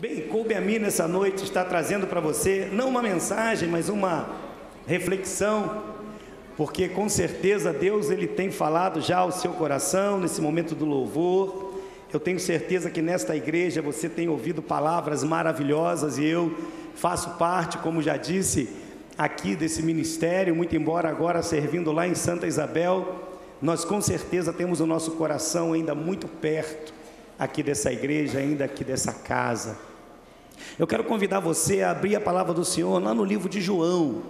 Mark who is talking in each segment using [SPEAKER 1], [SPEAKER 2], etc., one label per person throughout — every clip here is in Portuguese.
[SPEAKER 1] Bem, coube a mim nessa noite estar trazendo para você, não uma mensagem, mas uma reflexão, porque com certeza Deus ele tem falado já ao seu coração nesse momento do louvor. Eu tenho certeza que nesta igreja você tem ouvido palavras maravilhosas e eu faço parte, como já disse, aqui desse ministério, muito embora agora servindo lá em Santa Isabel, nós com certeza temos o nosso coração ainda muito perto aqui dessa igreja, ainda aqui dessa casa. Eu quero convidar você a abrir a palavra do Senhor lá no livro de João.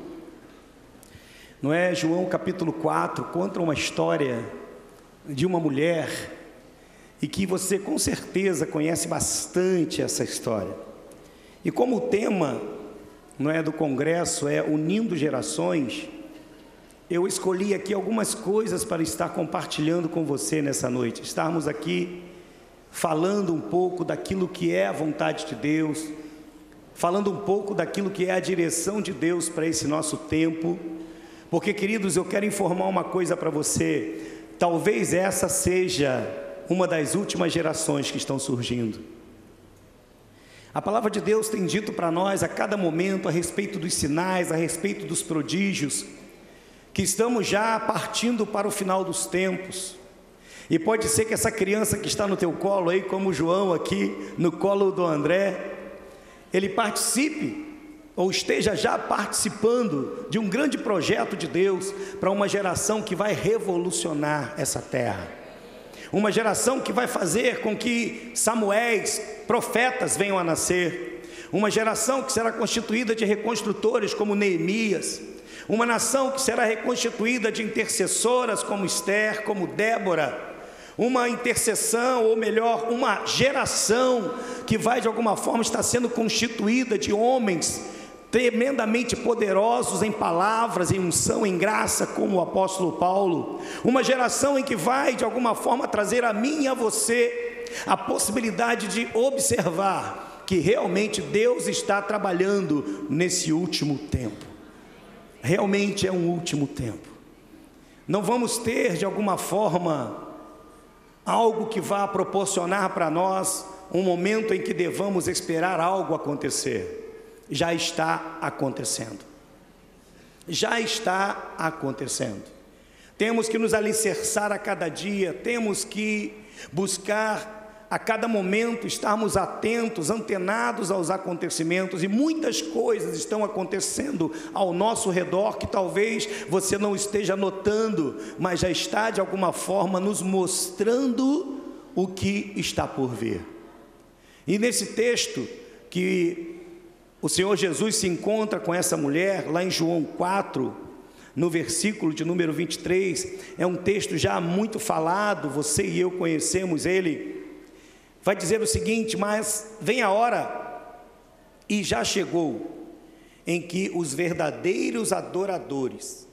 [SPEAKER 1] Não é? João capítulo 4, conta uma história de uma mulher e que você com certeza conhece bastante essa história. E como o tema, não é, do congresso é Unindo Gerações, eu escolhi aqui algumas coisas para estar compartilhando com você nessa noite. Estarmos aqui falando um pouco daquilo que é a vontade de Deus, falando um pouco daquilo que é a direção de Deus para esse nosso tempo, porque, queridos, eu quero informar uma coisa para você: talvez essa seja uma das últimas gerações que estão surgindo. A palavra de Deus tem dito para nós a cada momento a respeito dos sinais, a respeito dos prodígios, que estamos já partindo para o final dos tempos. E pode ser que essa criança que está no teu colo aí, como o João aqui, no colo do André, ele participe, ou esteja já participando de um grande projeto de Deus para uma geração que vai revolucionar essa terra. Uma geração que vai fazer com que Samuéis, profetas, venham a nascer. Uma geração que será constituída de reconstrutores como Neemias. Uma nação que será reconstituída de intercessoras como Esther, como Débora. Uma intercessão, ou melhor, uma geração que vai de alguma forma estar sendo constituída de homens tremendamente poderosos em palavras, em unção, em graça, como o apóstolo Paulo. Uma geração em que vai de alguma forma trazer a mim e a você a possibilidade de observar que realmente Deus está trabalhando nesse último tempo. Realmente é um último tempo. Não vamos ter de alguma forma algo que vá proporcionar para nós um momento em que devamos esperar algo acontecer. Já está acontecendo. Já está acontecendo. Temos que nos alicerçar a cada dia, temos que buscar a cada momento, estarmos atentos, antenados aos acontecimentos, e muitas coisas estão acontecendo ao nosso redor que talvez você não esteja notando, mas já está de alguma forma nos mostrando o que está por vir. E nesse texto que o Senhor Jesus se encontra com essa mulher, lá em João 4, no versículo de número 23, é um texto já muito falado, você e eu conhecemos ele. Vai dizer o seguinte: mas vem a hora, e já chegou, em que os verdadeiros adoradores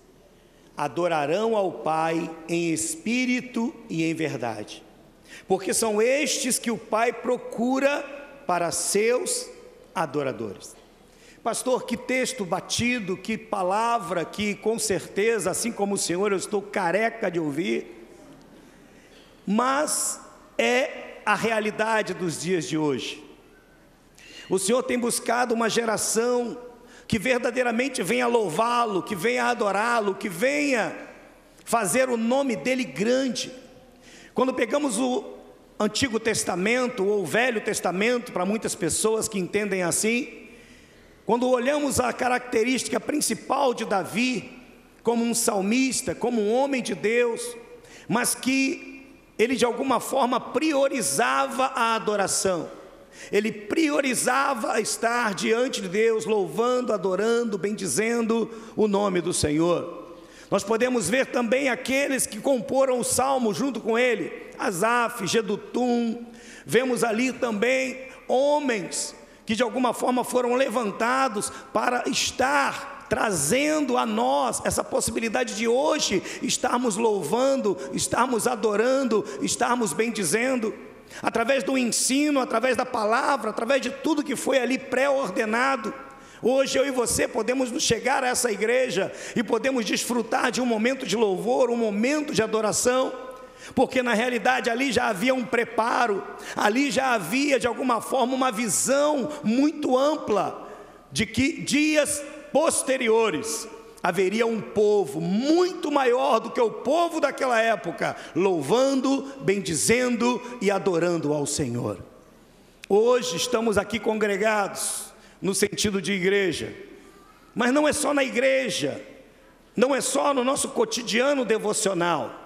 [SPEAKER 1] adorarão ao Pai em espírito e em verdade, porque são estes que o Pai procura para seus adoradores. Pastor, que texto batido, que palavra, que com certeza, assim como o Senhor, eu estou careca de ouvir, mas é a realidade dos dias de hoje. O Senhor tem buscado uma geração que verdadeiramente venha louvá-lo, que venha adorá-lo, que venha fazer o nome dele grande. Quando pegamos o Antigo Testamento, ou o Velho Testamento, para muitas pessoas que entendem assim, quando olhamos a característica principal de Davi, como um salmista, como um homem de Deus, mas que ele de alguma forma priorizava a adoração, ele priorizava estar diante de Deus, louvando, adorando, bendizendo o nome do Senhor. Nós podemos ver também aqueles que comporam o salmo junto com ele, Asaf, Jedutum. Vemos ali também homens que de alguma forma foram levantados para estar trazendo a nós essa possibilidade de hoje estarmos louvando, estarmos adorando, estarmos bendizendo, através do ensino, através da palavra, através de tudo que foi ali pré-ordenado. Hoje eu e você podemos nos chegar a essa igreja e podemos desfrutar de um momento de louvor, um momento de adoração, porque na realidade ali já havia um preparo, ali já havia de alguma forma uma visão muito ampla de que dias posteriores haveria um povo muito maior do que o povo daquela época, louvando, bendizendo e adorando ao Senhor. Hoje estamos aqui congregados no sentido de igreja, mas não é só na igreja, não é só no nosso cotidiano devocional.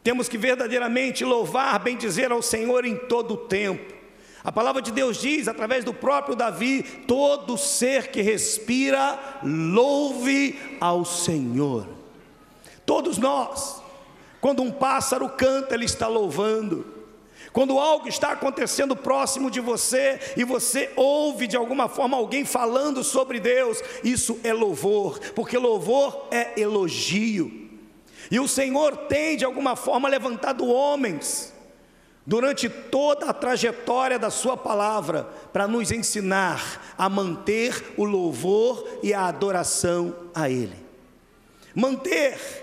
[SPEAKER 1] Temos que verdadeiramente louvar, bendizer ao Senhor em todo o tempo. A palavra de Deus diz, através do próprio Davi: todo ser que respira, louve ao Senhor. Todos nós, quando um pássaro canta, ele está louvando. Quando algo está acontecendo próximo de você, e você ouve de alguma forma alguém falando sobre Deus, isso é louvor, porque louvor é elogio. E o Senhor tem de alguma forma levantado homens, durante toda a trajetória da sua palavra, para nos ensinar a manter o louvor e a adoração a Ele. Manter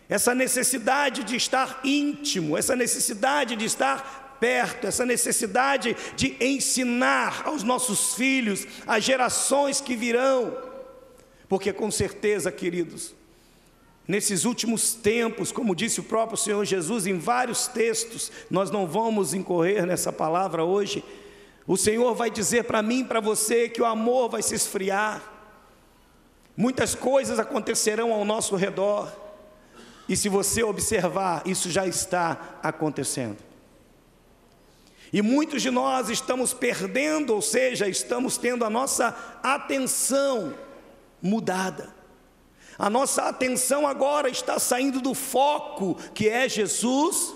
[SPEAKER 1] essa necessidade de estar íntimo, essa necessidade de estar perto, essa necessidade de ensinar aos nossos filhos, às gerações que virão, porque com certeza, queridos, nesses últimos tempos, como disse o próprio Senhor Jesus em vários textos, nós não vamos incorrer nessa palavra hoje, o Senhor vai dizer para mim e para você que o amor vai se esfriar, muitas coisas acontecerão ao nosso redor, e se você observar, isso já está acontecendo. E muitos de nós estamos perdendo, ou seja, estamos tendo a nossa atenção mudada. A nossa atenção agora está saindo do foco que é Jesus,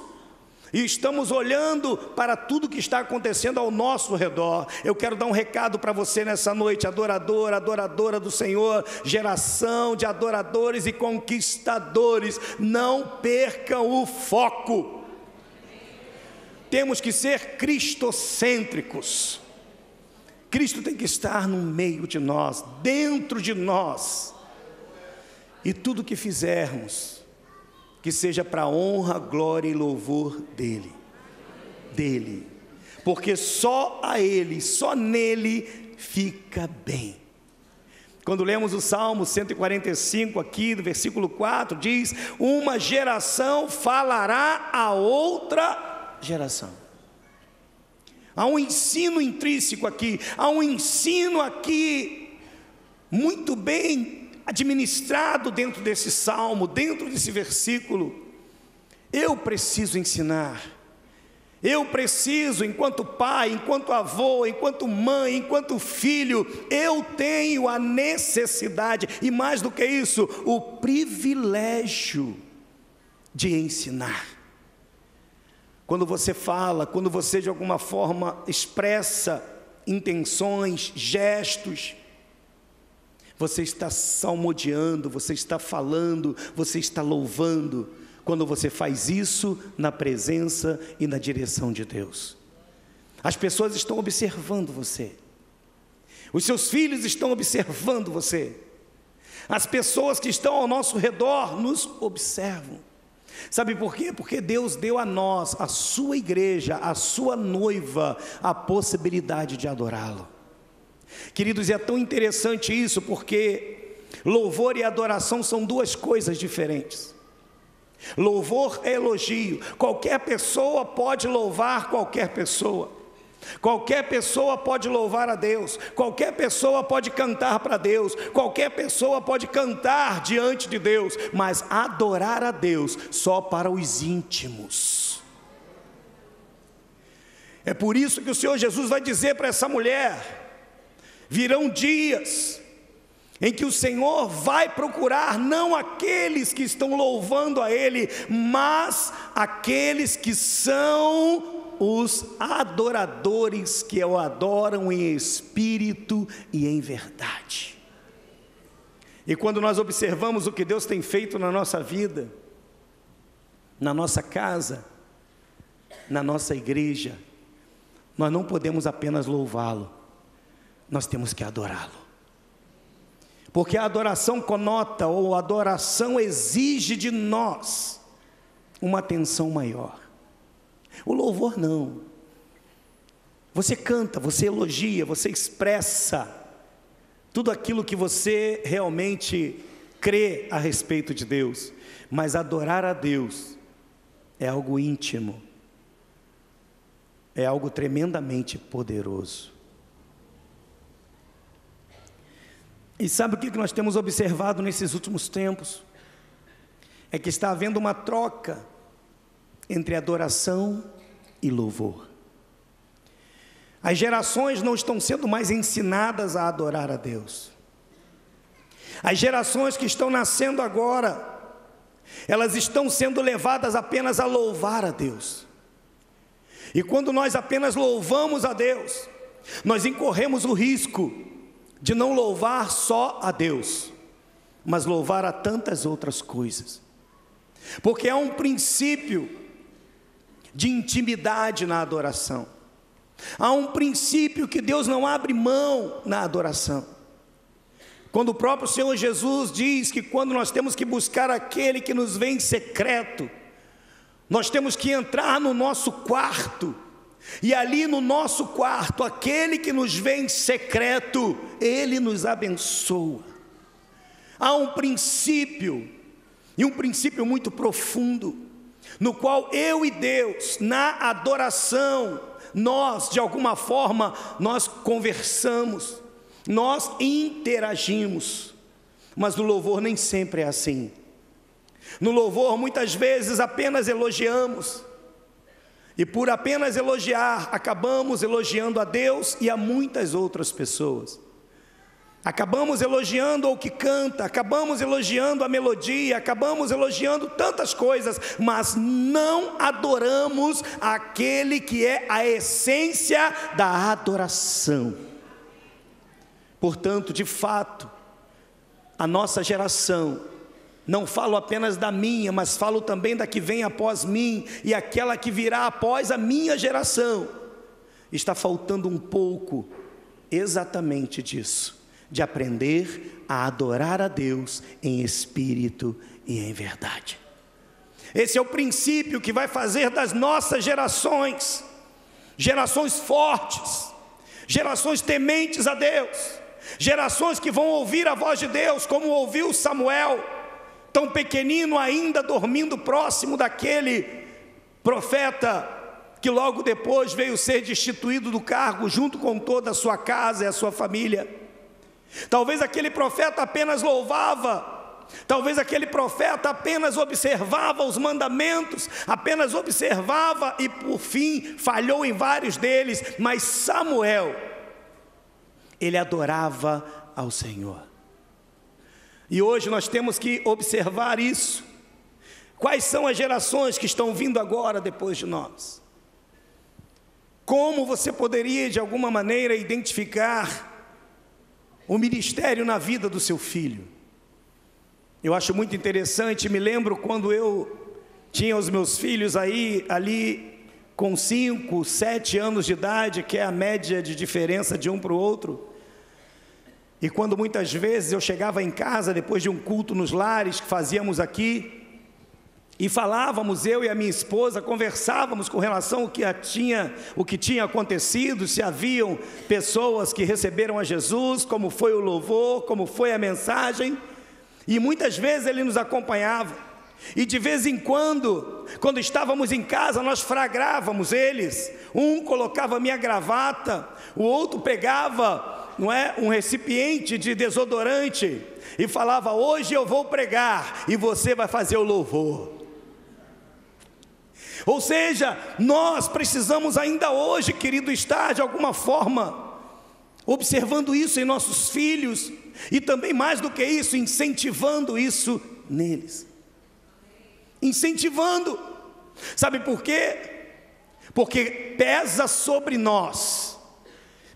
[SPEAKER 1] e estamos olhando para tudo que está acontecendo ao nosso redor. Eu quero dar um recado para você nessa noite, adorador, adoradora do Senhor, geração de adoradores e conquistadores, não percam o foco. Temos que ser cristocêntricos. Cristo tem que estar no meio de nós, dentro de nós. E tudo que fizermos, que seja para honra, glória e louvor dEle, porque só a Ele, só nele fica bem. Quando lemos o Salmo 145 aqui, do versículo 4, diz: uma geração falará a outra geração. Há um ensino intrínseco aqui, há um ensino aqui muito bem administrado dentro desse salmo, dentro desse versículo. Eu preciso ensinar, eu preciso, enquanto pai, enquanto avô, enquanto mãe, enquanto filho, eu tenho a necessidade, e mais do que isso, o privilégio de ensinar. Quando você fala, quando você de alguma forma expressa intenções, gestos, você está salmodiando, você está falando, você está louvando, quando você faz isso na presença e na direção de Deus. As pessoas estão observando você, os seus filhos estão observando você, as pessoas que estão ao nosso redor nos observam. Sabe por quê? Porque Deus deu a nós, a sua igreja, a sua noiva, a possibilidade de adorá-lo. Queridos, é tão interessante isso, porque louvor e adoração são duas coisas diferentes. Louvor é elogio, qualquer pessoa pode louvar qualquer pessoa, qualquer pessoa pode louvar a Deus, qualquer pessoa pode cantar para Deus, qualquer pessoa pode cantar diante de Deus, mas adorar a Deus só para os íntimos. É por isso que o Senhor Jesus vai dizer para essa mulher: virão dias em que o Senhor vai procurar não aqueles que estão louvando a Ele, mas aqueles que são os adoradores, que o adoram em espírito e em verdade. E quando nós observamos o que Deus tem feito na nossa vida, na nossa casa, na nossa igreja, nós não podemos apenas louvá-lo, nós temos que adorá-lo, porque a adoração conota, ou a adoração exige de nós uma atenção maior. O louvor não. Você canta, você elogia, você expressa tudo aquilo que você realmente crê a respeito de Deus. Mas adorar a Deus é algo íntimo, é algo tremendamente poderoso. E sabe o que nós temos observado nesses últimos tempos? É que está havendo uma troca entre adoração e louvor. As gerações não estão sendo mais ensinadas a adorar a Deus. As gerações que estão nascendo agora, elas estão sendo levadas apenas a louvar a Deus. E quando nós apenas louvamos a Deus, nós incorremos o risco de não louvar só a Deus, mas louvar a tantas outras coisas. Porque há um princípio de intimidade na adoração. Há um princípio que Deus não abre mão na adoração. Quando o próprio Senhor Jesus diz que quando nós temos que buscar aquele que nos vem em secreto, nós temos que entrar no nosso quarto, e ali no nosso quarto, aquele que nos vem em secreto, ele nos abençoa. Há um princípio, e um princípio muito profundo, no qual eu e Deus, na adoração, nós de alguma forma, nós conversamos, nós interagimos, mas no louvor nem sempre é assim. No louvor muitas vezes apenas elogiamos, e por apenas elogiar, acabamos elogiando a Deus e a muitas outras pessoas. Acabamos elogiando o que canta, acabamos elogiando a melodia, acabamos elogiando tantas coisas, mas não adoramos aquele que é a essência da adoração. Portanto, de fato, a nossa geração, não falo apenas da minha, mas falo também da que vem após mim e aquela que virá após a minha geração, está faltando um pouco exatamente disso, de aprender a adorar a Deus em espírito e em verdade. Esse é o princípio que vai fazer das nossas gerações, gerações fortes, gerações tementes a Deus, gerações que vão ouvir a voz de Deus, como ouviu Samuel, tão pequenino ainda, dormindo próximo daquele profeta, que logo depois veio ser destituído do cargo, junto com toda a sua casa e a sua família. Talvez aquele profeta apenas louvava, talvez aquele profeta apenas observava os mandamentos, apenas observava e por fim falhou em vários deles, mas Samuel, ele adorava ao Senhor. E hoje nós temos que observar isso. Quais são as gerações que estão vindo agora depois de nós? Como você poderia de alguma maneira identificar o ministério na vida do seu filho? Eu acho muito interessante, me lembro quando eu tinha os meus filhos ali com 5, 7 anos de idade, que é a média de diferença de um para o outro. E quando muitas vezes eu chegava em casa, depois de um culto nos lares que fazíamos aqui, e falávamos, eu e a minha esposa, conversávamos com relação ao que tinha acontecido, se haviam pessoas que receberam a Jesus, como foi o louvor, como foi a mensagem, e muitas vezes ele nos acompanhava, e de vez em quando estávamos em casa, nós flagrávamos eles, um colocava a minha gravata, o outro pegava, um recipiente de desodorante, e falava, hoje eu vou pregar, e você vai fazer o louvor. Ou seja, nós precisamos ainda hoje, querido, estar de alguma forma observando isso em nossos filhos, e também mais do que isso, incentivando isso neles. Incentivando. Sabe por quê? Porque pesa sobre nós,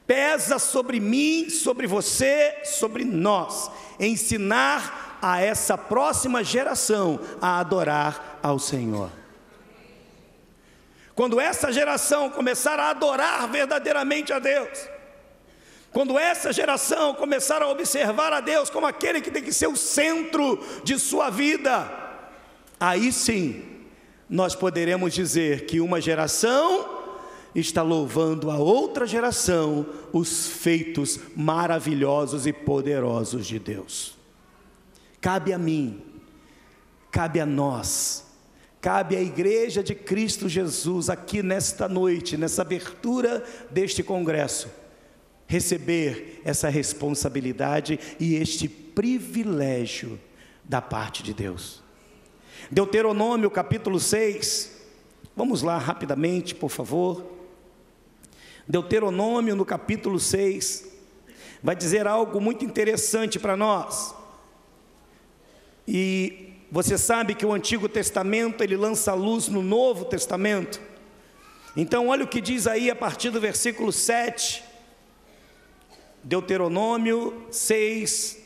[SPEAKER 1] pesa sobre mim, sobre você, sobre nós, ensinar a essa próxima geração a adorar ao Senhor. Quando essa geração começar a adorar verdadeiramente a Deus, quando essa geração começar a observar a Deus como aquele que tem que ser o centro de sua vida, aí sim, nós poderemos dizer que uma geração está louvando a outra geração os feitos maravilhosos e poderosos de Deus. Cabe a mim, cabe a nós, cabe à Igreja de Cristo Jesus aqui nesta noite, nessa abertura deste congresso, receber essa responsabilidade e este privilégio da parte de Deus. Deuteronômio capítulo 6, vamos lá rapidamente, por favor. Deuteronômio no capítulo 6, vai dizer algo muito interessante para nós. E você sabe que o Antigo Testamento, ele lança luz no Novo Testamento. Então olha o que diz aí a partir do versículo 7, Deuteronômio 6,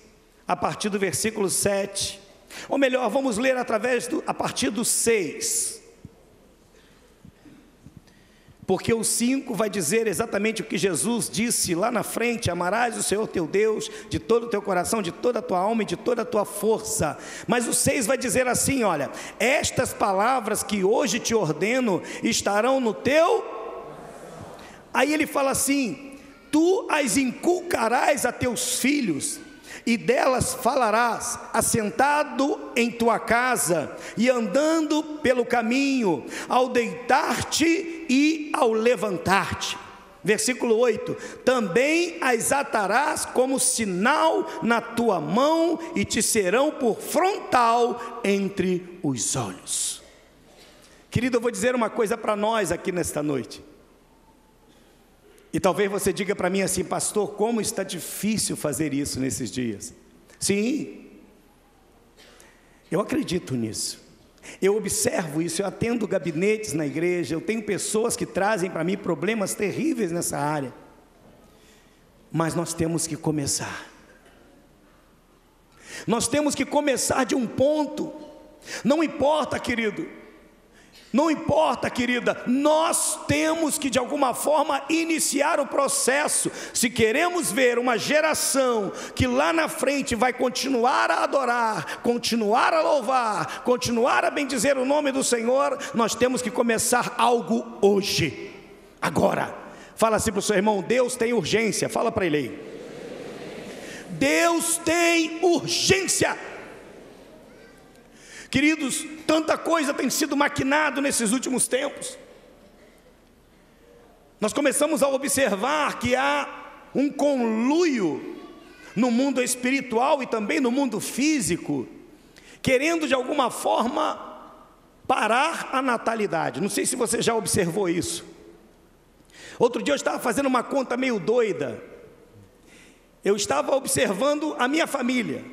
[SPEAKER 1] a partir do versículo 7, ou melhor, vamos ler a partir do 6, porque o 5 vai dizer exatamente o que Jesus disse lá na frente: amarás o Senhor teu Deus de todo o teu coração, de toda a tua alma e de toda a tua força. Mas o 6 vai dizer assim, olha: estas palavras que hoje te ordeno estarão no teu... Aí ele fala assim: tu as inculcarás a teus filhos, e delas falarás, assentado em tua casa, e andando pelo caminho, ao deitar-te e ao levantar-te. Versículo 8: também as atarás como sinal na tua mão, e te serão por frontal entre os olhos. Querido, eu vou dizer uma coisa para nós aqui nesta noite. E talvez você diga para mim assim: pastor, como está difícil fazer isso nesses dias. Sim, eu acredito nisso, eu observo isso, eu atendo gabinetes na igreja, eu tenho pessoas que trazem para mim problemas terríveis nessa área. Mas nós temos que começar. Nós temos que começar de um ponto. Não importa, querido, não importa, querida, nós temos que de alguma forma iniciar o processo. Se queremos ver uma geração que lá na frente vai continuar a adorar, continuar a louvar, continuar a bendizer o nome do Senhor, nós temos que começar algo hoje, agora. Fala assim para o seu irmão: Deus tem urgência. Fala para ele aí: Deus tem urgência. Queridos, tanta coisa tem sido maquinado nesses últimos tempos. Nós começamos a observar que há um conluio no mundo espiritual e também no mundo físico, querendo de alguma forma parar a natalidade. Não sei se você já observou isso. Outro dia eu estava fazendo uma conta meio doida. Eu estava observando a minha família.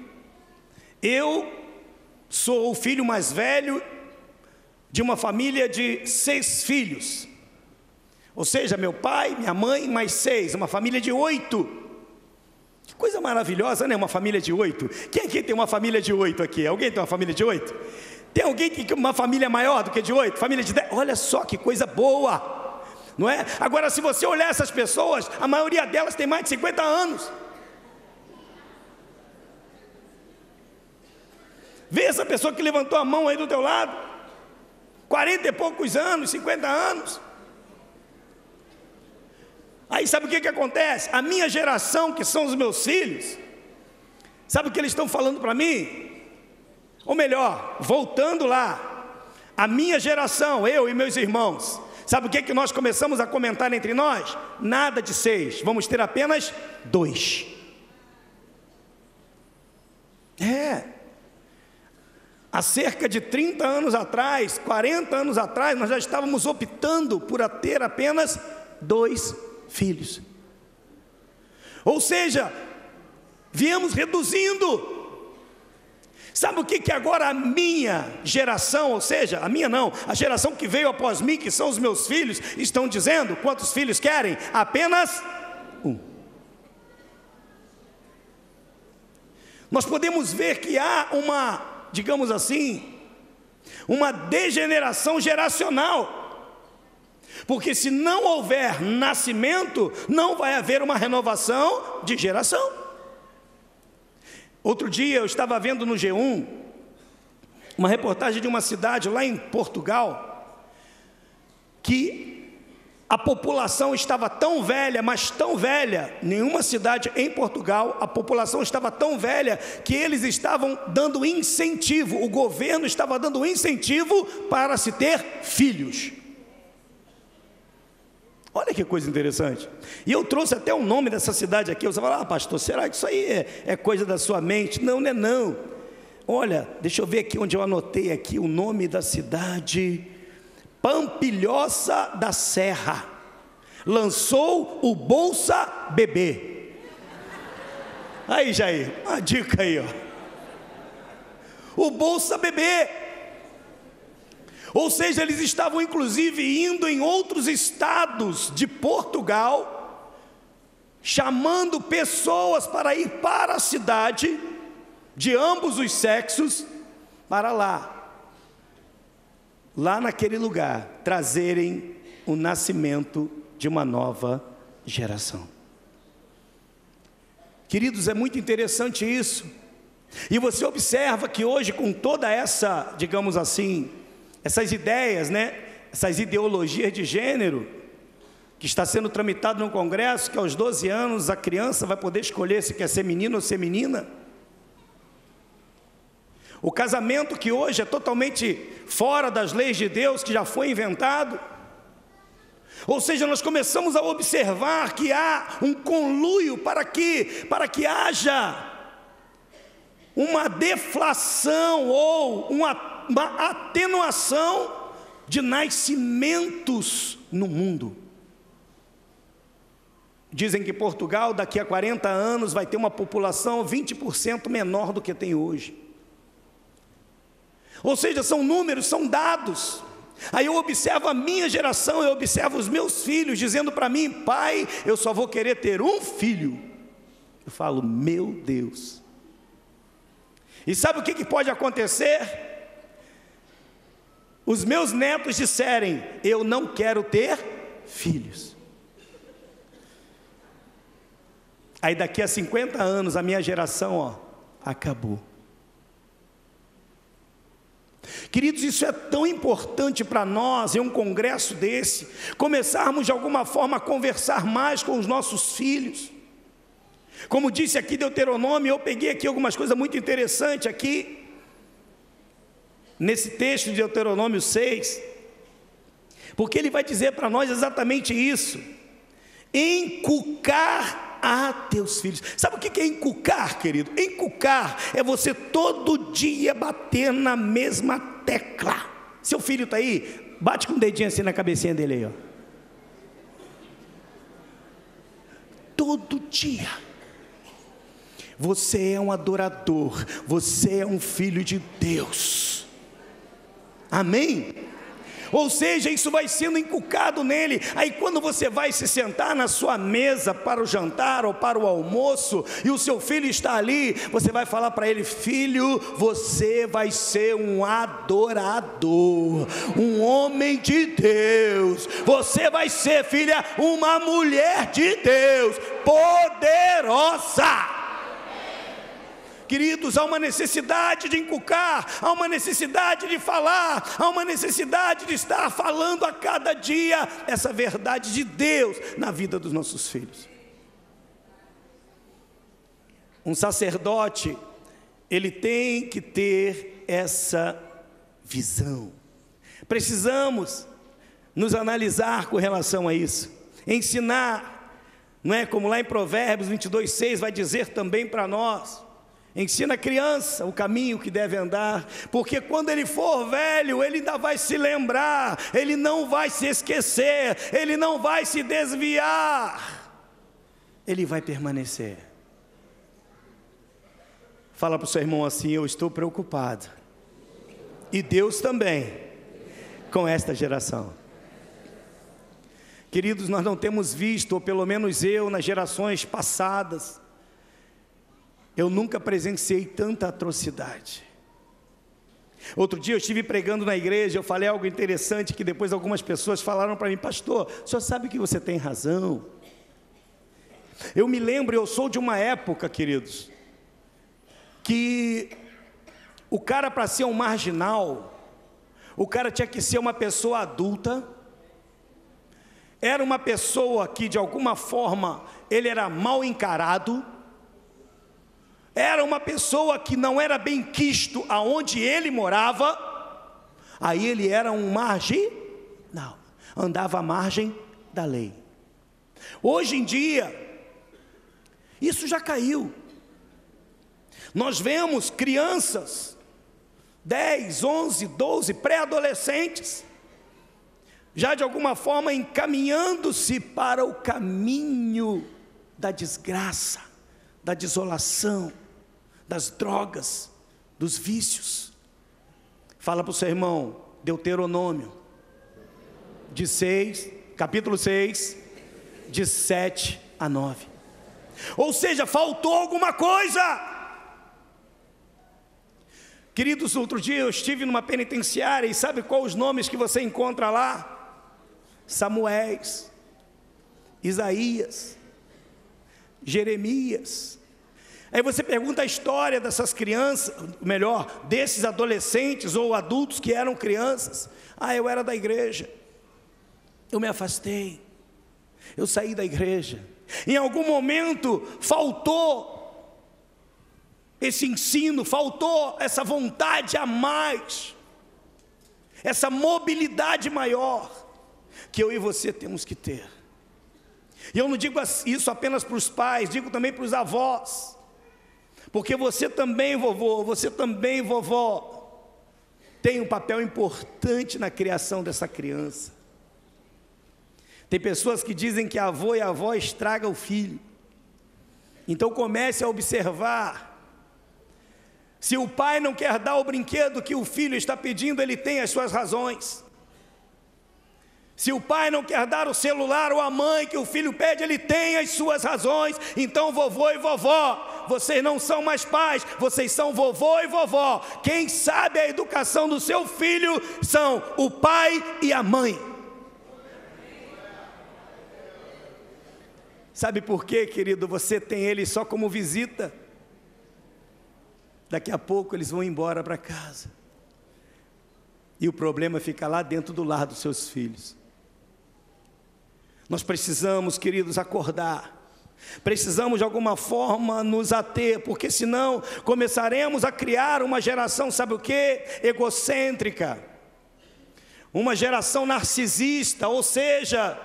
[SPEAKER 1] Eu sou o filho mais velho de uma família de 6 filhos. Ou seja, meu pai, minha mãe, mais 6, uma família de 8. Que coisa maravilhosa, né? Uma família de 8. Quem aqui tem uma família de 8 aqui? Alguém tem uma família de 8? Tem alguém que tem uma família maior do que de 8? Família de 10? Olha só que coisa boa, não é? Agora, se você olhar essas pessoas, a maioria delas tem mais de 50 anos. Vê essa pessoa que levantou a mão aí do teu lado, 40 e poucos anos, 50 anos. Aí sabe o que acontece? A minha geração, que são os meus filhos, sabe o que eles estão falando para mim? Ou melhor, voltando lá, a minha geração, eu e meus irmãos, sabe o que nós começamos a comentar entre nós? Nada de 6, vamos ter apenas 2. Há cerca de 30 anos atrás, 40 anos atrás, nós já estávamos optando por ter apenas 2 filhos. Ou seja, viemos reduzindo. Sabe o que agora a minha geração, ou seja, a minha não, a geração que veio após mim, que são os meus filhos, estão dizendo? Quantos filhos querem? Apenas 1. Nós podemos ver que há uma, digamos assim, uma degeneração geracional, porque se não houver nascimento, não vai haver uma renovação de geração. Outro dia eu estava vendo no G1 uma reportagem de uma cidade lá em Portugal, que a população estava tão velha, mas tão velha, nenhuma cidade em Portugal, a população estava tão velha, que eles estavam dando incentivo, o governo estava dando incentivo para se ter filhos. Olha que coisa interessante. E eu trouxe até o nome dessa cidade aqui. Você fala, pastor, será que isso aí é coisa da sua mente? Não, não é não. Olha, deixa eu ver aqui onde eu anotei aqui o nome da cidade. Pampilhosa da Serra. Lançou o Bolsa Bebê. Aí, Jair, uma dica aí, ó. O Bolsa Bebê. Ou seja, eles estavam inclusive indo em outros estados de Portugal, chamando pessoas para ir para a cidade, de ambos os sexos, para lá naquele lugar, trazerem o nascimento de uma nova geração. Queridos, é muito interessante isso. E você observa que hoje, com toda essa, digamos assim, essas ideias, né? Essas ideologias de gênero, que está sendo tramitado no Congresso, que aos 12 anos a criança vai poder escolher se quer ser menino ou ser menina. O casamento que hoje é totalmente fora das leis de Deus, que já foi inventado. Ou seja, nós começamos a observar que há um conluio para que haja uma deflação ou uma atenuação de nascimentos no mundo. Dizem que Portugal daqui a 40 anos vai ter uma população 20% menor do que tem hoje. Ou seja, são números, são dados. Aí eu observo a minha geração, eu observo os meus filhos dizendo para mim, pai, eu só vou querer ter um filho. Eu falo, meu Deus. E sabe o que pode acontecer? Os meus netos disserem, eu não quero ter filhos. Aí daqui a 50 anos a minha geração, acabou. Queridos, isso é tão importante para nós, em um congresso desse, começarmos de alguma forma a conversar mais com os nossos filhos. Como disse aqui Deuteronômio, eu peguei aqui algumas coisas muito interessantes aqui, nesse texto de Deuteronômio 6, porque ele vai dizer para nós exatamente isso: encucar a teus filhos. Sabe o que é encucar, querido? Encucar é você todo dia bater na mesma tecla. Seu filho está aí, bate com o dedinho assim na cabecinha dele aí, ó. Todo dia. Você é um adorador, você é um filho de Deus. Amém? Ou seja, isso vai sendo inculcado nele. Aí quando você vai se sentar na sua mesa para o jantar ou para o almoço, e o seu filho está ali, você vai falar para ele: filho, você vai ser um adorador, um homem de Deus. Você vai ser, filha, uma mulher de Deus, poderosa. Queridos, há uma necessidade de inculcar, há uma necessidade de falar, há uma necessidade de estar falando a cada dia essa verdade de Deus na vida dos nossos filhos. Um sacerdote, ele tem que ter essa visão. Precisamos nos analisar com relação a isso, ensinar, não é? Como lá em Provérbios 22:6 vai dizer também para nós: ensina a criança o caminho que deve andar, porque quando ele for velho, ele ainda vai se lembrar, ele não vai se esquecer, ele não vai se desviar, ele vai permanecer. Fala para o seu irmão assim: eu estou preocupado, e Deus também, com esta geração. Queridos, nós não temos visto, ou pelo menos eu, nas gerações passadas, eu nunca presenciei tanta atrocidade. Outro dia eu estive pregando na igreja, eu falei algo interessante, que depois algumas pessoas falaram para mim: pastor, o senhor sabe que você tem razão. Eu me lembro, eu sou de uma época, queridos, que O cara, para ser um marginal, o cara tinha que ser uma pessoa adulta, era uma pessoa que de alguma forma ele era mal encarado, era uma pessoa que não era bem quisto aonde ele morava, aí ele era um marginal, andava à margem da lei. Hoje em dia, isso já caiu. Nós vemos crianças, 10, 11, 12, pré-adolescentes, já de alguma forma encaminhando-se para o caminho da desgraça, da desolação, das drogas, dos vícios. Fala para o seu irmão, Deuteronômio, capítulo 6, de 7 a 9. Ou seja, faltou alguma coisa. Queridos, outro dia eu estive numa penitenciária, e sabe qual os nomes que você encontra lá? Samuéis, Isaías, Jeremias. Aí você pergunta a história dessas crianças, melhor, desses adolescentes ou adultos que eram crianças. Eu era da igreja, eu me afastei, eu saí da igreja. Em algum momento faltou esse ensino, faltou essa vontade a mais, essa mobilidade maior que eu e você temos que ter. E eu não digo isso apenas para os pais, digo também para os avós, porque você também, vovô, você também, vovó, tem um papel importante na criação dessa criança. Tem pessoas que dizem que avô e avó estragam o filho. Então comece a observar. Se o pai não quer dar o brinquedo que o filho está pedindo, ele tem as suas razões. Se o pai não quer dar o celular ou a mãe que o filho pede, ele tem as suas razões. Então vovô e vovó, vocês não são mais pais, vocês são vovô e vovó. Quem sabe a educação do seu filho são o pai e a mãe. Sabe por quê, querido? Você tem eles só como visita. Daqui a pouco eles vão embora para casa. E o problema fica lá dentro do lar dos seus filhos. Nós precisamos, queridos, acordar. Precisamos de alguma forma nos ater, porque senão começaremos a criar uma geração, sabe o quê? Egocêntrica. Uma geração narcisista, ou seja,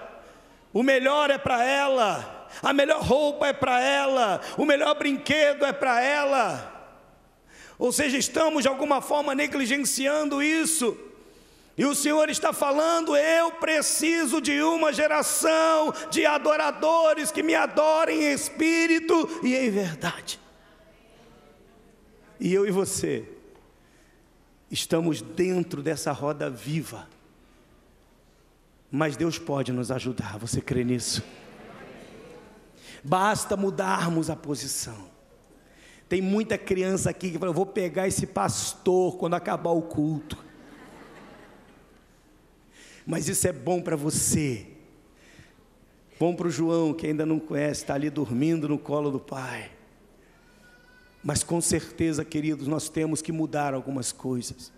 [SPEAKER 1] o melhor é para ela, a melhor roupa é para ela, o melhor brinquedo é para ela. Ou seja, estamos de alguma forma negligenciando isso. E o Senhor está falando, eu preciso de uma geração de adoradores que me adorem em espírito e em verdade. E eu e você estamos dentro dessa roda viva. Mas Deus pode nos ajudar, você crê nisso? Basta mudarmos a posição. Tem muita criança aqui que fala, eu vou pegar esse pastor quando acabar o culto. Mas isso é bom para você. Bom para o João, que ainda não conhece, está ali dormindo no colo do pai. Mas com certeza, queridos, nós temos que mudar algumas coisas.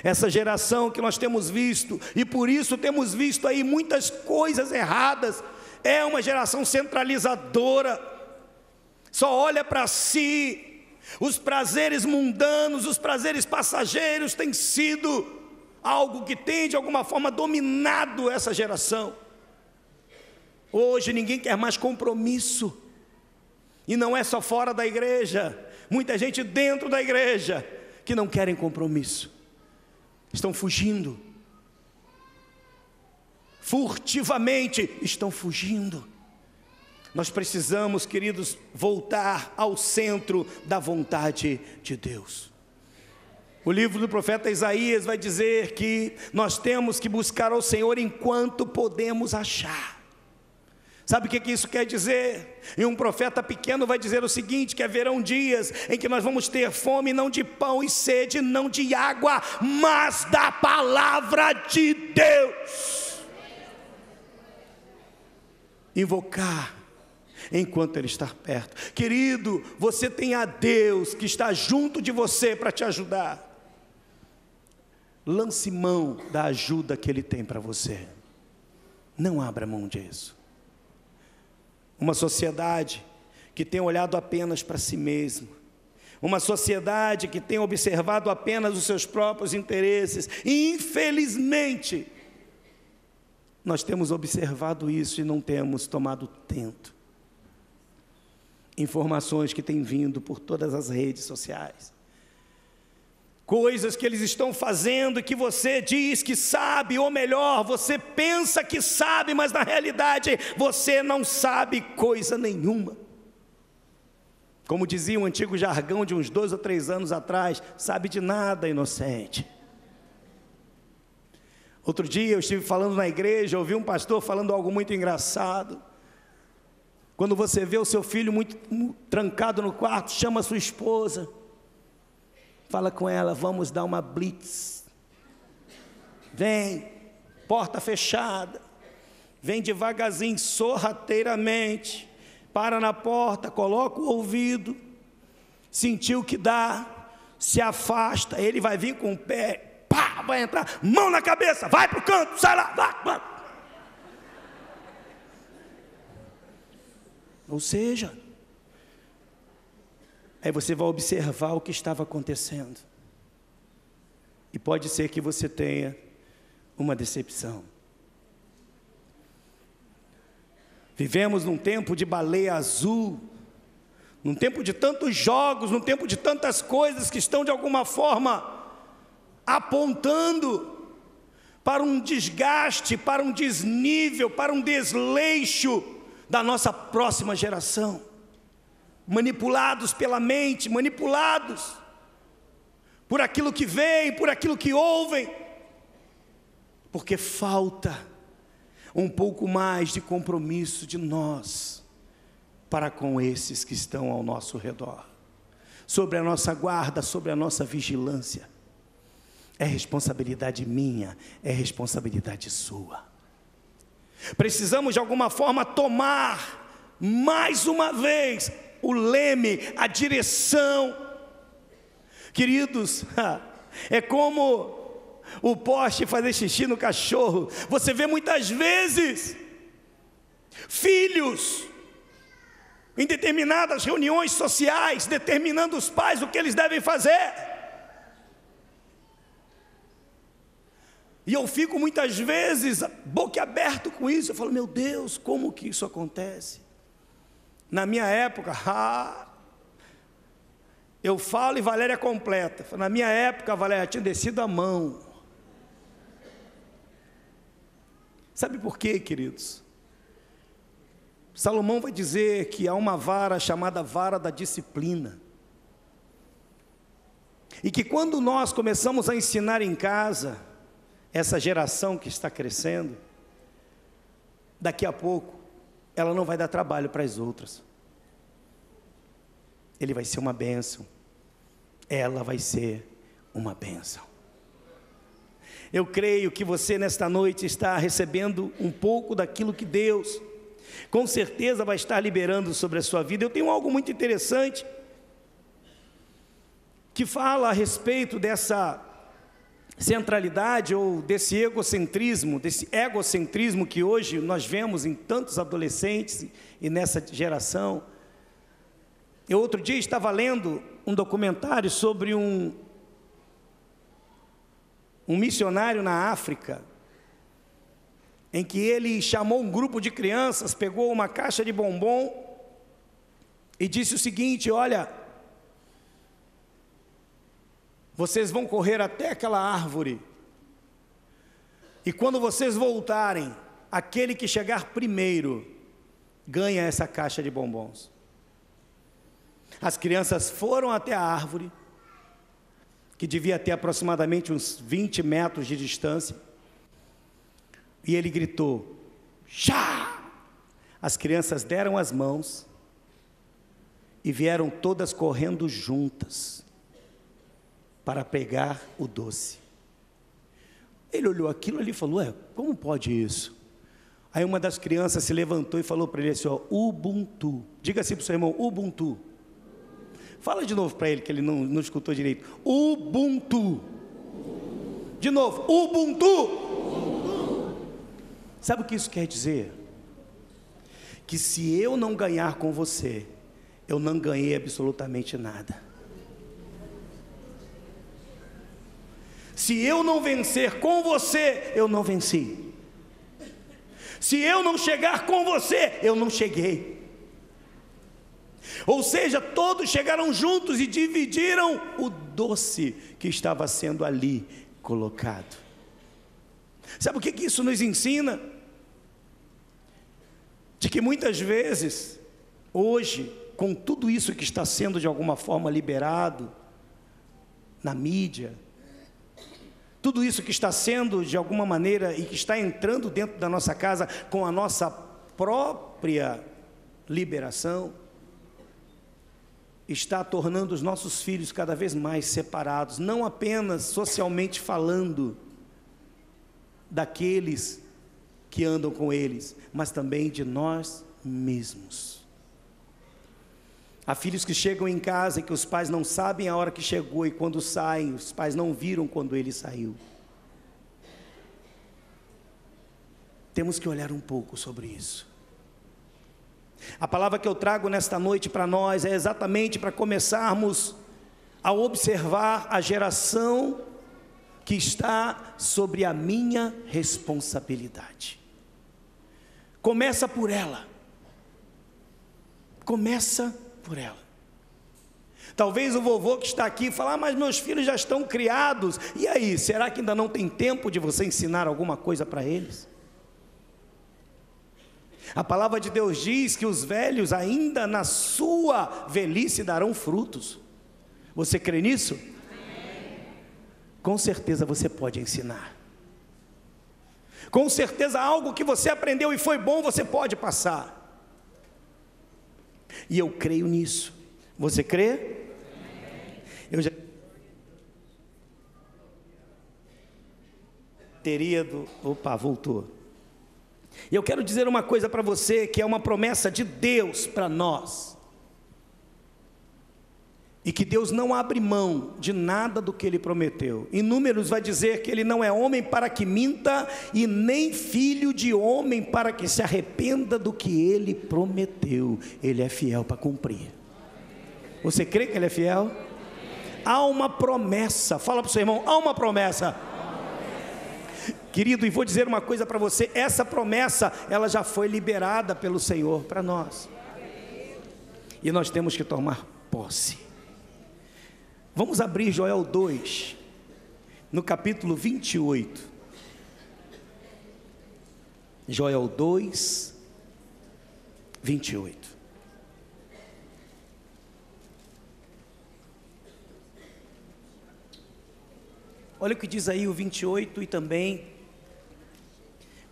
[SPEAKER 1] Essa geração que nós temos visto, e por isso temos visto aí muitas coisas erradas, é uma geração centralizadora, só olha para si. Os prazeres mundanos, os prazeres passageiros têm sido algo que tem de alguma forma dominado essa geração. Hoje ninguém quer mais compromisso, e não é só fora da igreja, muita gente dentro da igreja que não querem compromisso, estão fugindo, furtivamente estão fugindo. Nós precisamos, queridos, voltar ao centro da vontade de Deus. O livro do profeta Isaías vai dizer que nós temos que buscar ao Senhor enquanto podemos achar. Sabe o que isso quer dizer? E um profeta pequeno vai dizer o seguinte, que haverão dias em que nós vamos ter fome não de pão e sede, não de água, mas da palavra de Deus. Invocar enquanto Ele está perto. Querido, você tem a Deus que está junto de você para te ajudar. Lance mão da ajuda que Ele tem para você. Não abra mão disso. Uma sociedade que tem olhado apenas para si mesma, uma sociedade que tem observado apenas os seus próprios interesses, e infelizmente, nós temos observado isso e não temos tomado tento. Informações que têm vindo por todas as redes sociais, coisas que eles estão fazendo que você diz que sabe, ou melhor, você pensa que sabe, mas na realidade você não sabe coisa nenhuma. Como dizia um antigo jargão de uns 2 ou 3 anos atrás, sabe de nada, inocente. Outro dia eu estive falando na igreja, ouvi um pastor falando algo muito engraçado. Quando você vê o seu filho muito trancado no quarto, chama a sua esposa, fala com ela, vamos dar uma blitz. Vem, porta fechada, vem devagarzinho, sorrateiramente, para na porta, coloca o ouvido, sentiu que dá, se afasta, ele vai vir com o pé, pá, vai entrar, mão na cabeça, vai para o canto, sai lá, vai. Ou seja, aí você vai observar o que estava acontecendo, e pode ser que você tenha uma decepção. Vivemos num tempo de baleia azul, num tempo de tantos jogos, num tempo de tantas coisas que estão de alguma forma apontando para um desgaste, para um desnível, para um desleixo da nossa próxima geração. Manipulados pela mente, manipulados por aquilo que veem, por aquilo que ouvem, porque falta um pouco mais de compromisso de nós para com esses que estão ao nosso redor, sobre a nossa guarda, sobre a nossa vigilância. É responsabilidade minha, é responsabilidade sua. Precisamos de alguma forma tomar mais uma vez o leme, a direção. Queridos, é como o poste fazer xixi no cachorro. Você vê muitas vezes filhos em determinadas reuniões sociais determinando os pais o que eles devem fazer. E eu fico muitas vezes boquiaberto com isso. Eu falo, meu Deus, como que isso acontece? Na minha época, eu falo e Valéria completa. Na minha época, a Valéria tinha descido a mão. Sabe por quê, queridos? Salomão vai dizer que há uma vara chamada vara da disciplina. E que quando nós começamos a ensinar em casa, essa geração que está crescendo, daqui a pouco, ela não vai dar trabalho para as outras. Ele vai ser uma bênção. Ela vai ser uma bênção. Eu creio que você nesta noite está recebendo um pouco daquilo que Deus, com certeza, vai estar liberando sobre a sua vida. Eu tenho algo muito interessante, que fala a respeito dessa centralidade ou desse egocentrismo que hoje nós vemos em tantos adolescentes e nessa geração. Eu outro dia estava lendo um documentário sobre um missionário na África, em que ele chamou um grupo de crianças, pegou uma caixa de bombom e disse o seguinte: olha, vocês vão correr até aquela árvore, e quando vocês voltarem, aquele que chegar primeiro, ganha essa caixa de bombons. As crianças foram até a árvore, que devia ter aproximadamente uns 20 metros de distância, e ele gritou, já! As crianças deram as mãos, e vieram todas correndo juntas, para pegar o doce. Ele olhou aquilo ali e falou, como pode isso? Aí uma das crianças se levantou e falou para ele assim, ó, Ubuntu. Diga assim para o seu irmão, Ubuntu. Fala de novo para ele, que ele não escutou direito. Ubuntu. De novo, Ubuntu. Sabe o que isso quer dizer? Que se eu não ganhar com você, eu não ganhei absolutamente nada. Se eu não vencer com você, eu não venci. Se eu não chegar com você, eu não cheguei. Ou seja, todos chegaram juntos e dividiram o doce que estava sendo ali colocado. Sabe o que isso nos ensina? De que muitas vezes, hoje, com tudo isso que está sendo de alguma forma liberado na mídia, tudo isso que está sendo de alguma maneira e que está entrando dentro da nossa casa com a nossa própria liberação, está tornando os nossos filhos cada vez mais separados, não apenas socialmente falando daqueles que andam com eles, mas também de nós mesmos. Há filhos que chegam em casa e que os pais não sabem a hora que chegou, e quando saem, os pais não viram quando ele saiu. Temos que olhar um pouco sobre isso. A palavra que eu trago nesta noite para nós é exatamente para começarmos a observar a geração que está sobre a minha responsabilidade. Começa por ela. Começa por ela. Talvez o vovô que está aqui fale, mas meus filhos já estão criados, e aí, será que ainda não tem tempo de você ensinar alguma coisa para eles? A palavra de Deus diz que os velhos ainda na sua velhice darão frutos. Você crê nisso? Com certeza você pode ensinar. Com certeza algo que você aprendeu e foi bom, você pode passar. E eu creio nisso. Você crê? Eu já teria do... Opa, voltou. E eu quero dizer uma coisa para você, que é uma promessa de Deus para nós. E que Deus não abre mão de nada do que Ele prometeu. Em Números vai dizer que Ele não é homem para que minta, e nem filho de homem para que se arrependa do que Ele prometeu. Ele é fiel para cumprir. Você crê que Ele é fiel? Há uma promessa. Fala para o seu irmão, há uma promessa. Querido, e vou dizer uma coisa para você, essa promessa, ela já foi liberada pelo Senhor para nós. E nós temos que tomar posse. Vamos abrir Joel 2, no capítulo 28. Joel 2, 28. Olha o que diz aí o 28 e também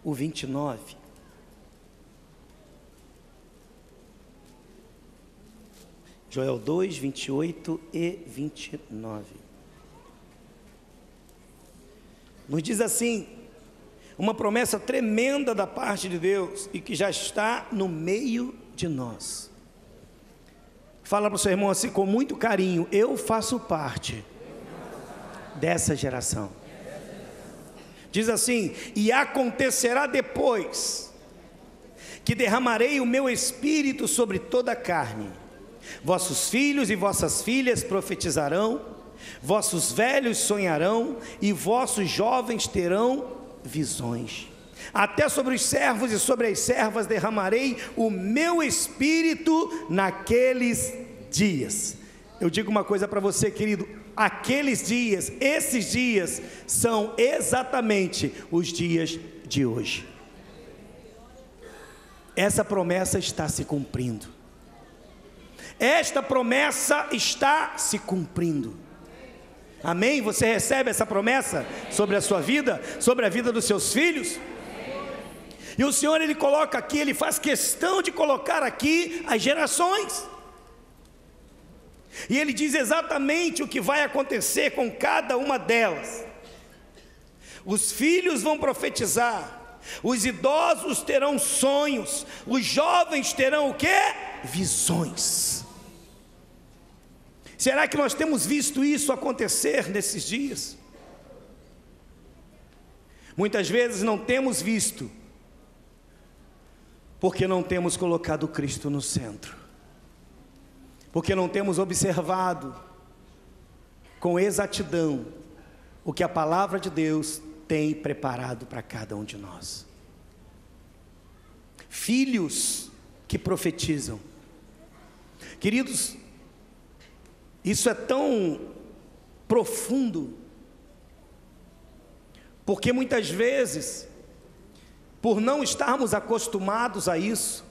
[SPEAKER 1] o 29. Joel 2, 28 e 29. Nos diz assim, uma promessa tremenda da parte de Deus e que já está no meio de nós. Fala para o seu irmão assim com muito carinho, eu faço parte dessa geração. Diz assim, e acontecerá depois que derramarei o meu espírito sobre toda a carne. Vossos filhos e vossas filhas profetizarão, vossos velhos sonharão, e vossos jovens terão visões. Até sobre os servos e sobre as servas derramarei o meu espírito naqueles dias. Eu digo uma coisa para você, querido, aqueles dias, esses dias, são exatamente os dias de hoje. Essa promessa está se cumprindo. Esta promessa está se cumprindo. Amém? Você recebe essa promessa sobre a sua vida, sobre a vida dos seus filhos? E o Senhor, Ele coloca aqui, Ele faz questão de colocar aqui as gerações. E Ele diz exatamente o que vai acontecer com cada uma delas. Os filhos vão profetizar, Os idosos terão sonhos, os jovens terão o quê? Visões. Será que nós temos visto isso acontecer nesses dias? Muitas vezes não temos visto, porque não temos colocado Cristo no centro, porque não temos observado com exatidão o que a palavra de Deus tem preparado para cada um de nós. Filhos que profetizam. Queridos, isso é tão profundo, porque muitas vezes, por não estarmos acostumados a isso,